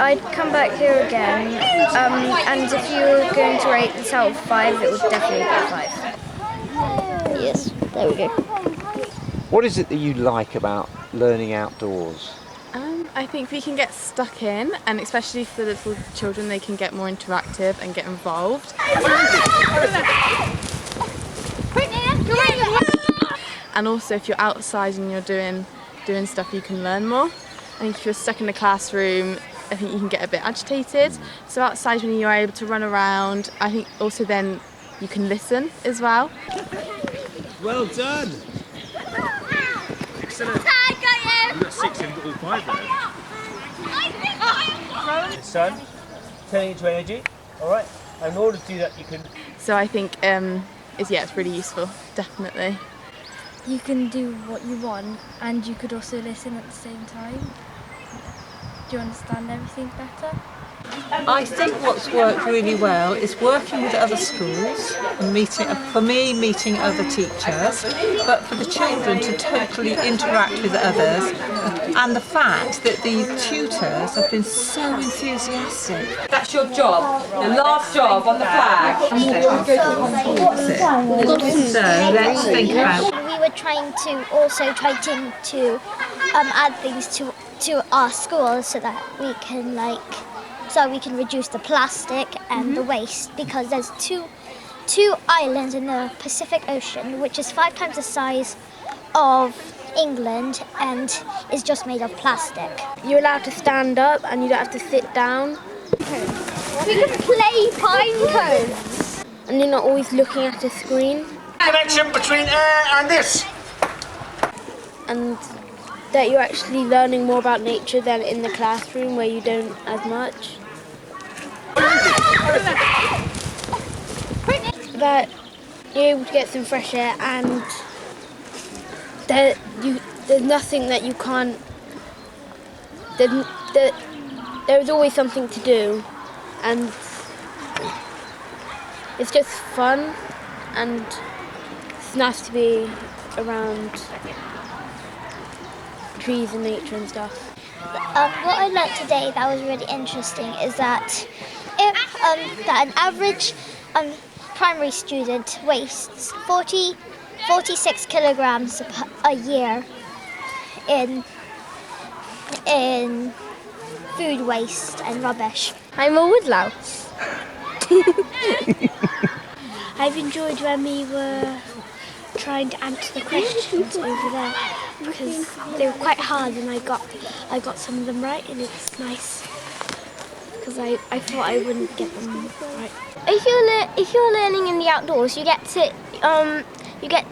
I'd come back here again, and if you were going to rate this out of 5, it would definitely be 5. Yes, there we go. What is it that you like about learning outdoors? I think we can get stuck in, and especially for little children, they can get more interactive and get involved. And also, if you're outside and you're doing stuff, you can learn more. I think if you're stuck in the classroom, I think you can get a bit agitated. So outside, when you're able to run around, I think also then you can listen as well. Well done. Excellent. I got you. You've got 6 and you've got all 5 there. Sun, turning into energy. All right. And in order to do that, you can. So I think it's really useful, definitely. You can do what you want, and you could also listen at the same time. Do you understand everything better? I think what's worked really well is working with other schools and meeting other teachers, but for the children to totally interact with others, and the fact that the tutors have been so enthusiastic. That's your job, the last job on the flag. So let's think about. We were trying to add things to our school so that we can reduce the plastic and the waste, because there's two islands in the Pacific Ocean which is 5 times the size of England and is just made of plastic. You're allowed to stand up and you don't have to sit down. We can play pine cones. And you're not always looking at a screen. Connection between air and this. And that you're actually learning more about nature than in the classroom where you don't as much. That you're able to get some fresh air, and there's nothing that you can't. There's always something to do, and it's just fun, and it's nice to be around trees and nature and stuff. What I learnt today that was really interesting is that that an average primary student wastes 46 kilograms a year in food waste and rubbish. I'm a woodlouse. I've enjoyed when we were trying to answer the questions over there, because they were quite hard, and I got some of them right, and it's nice because I thought I wouldn't get them right. If you're learning in the outdoors, you get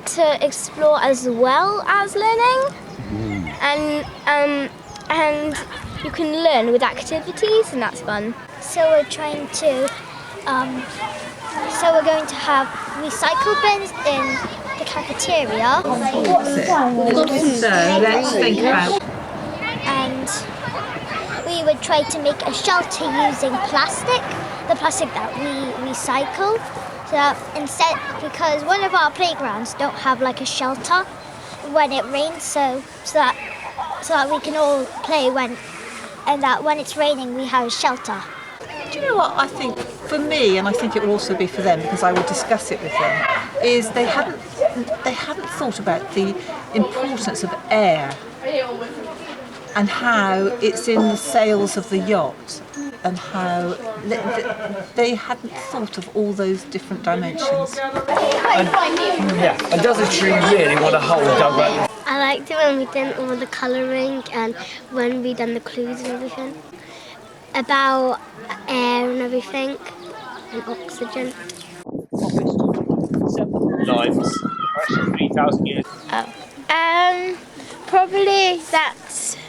to explore as well as learning, and you can learn with activities, and that's fun. So we're going to have recycle bins in the cafeteria. So let's think about. And we would try to make a shelter using the plastic that we recycle. So that because one of our playgrounds don't have like a shelter when it rains, so that we can all play when it's raining we have a shelter. Do you know what I think for me, and I think it will also be for them because I will discuss it with them, is they hadn't thought about the importance of air and how it's in the sails of the yacht, and how they hadn't thought of all those different dimensions. And does the tree really want to hold up? I liked it when we did all the colouring and when we done the clues and everything. About air and everything, and oxygen. Lives, 3,000 years. Probably that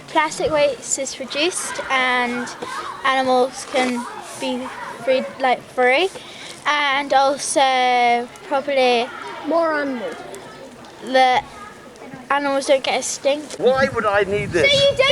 plastic waste is reduced and animals can be free, and also probably More animals. the animals don't get a sting. Why would I need this? So you don't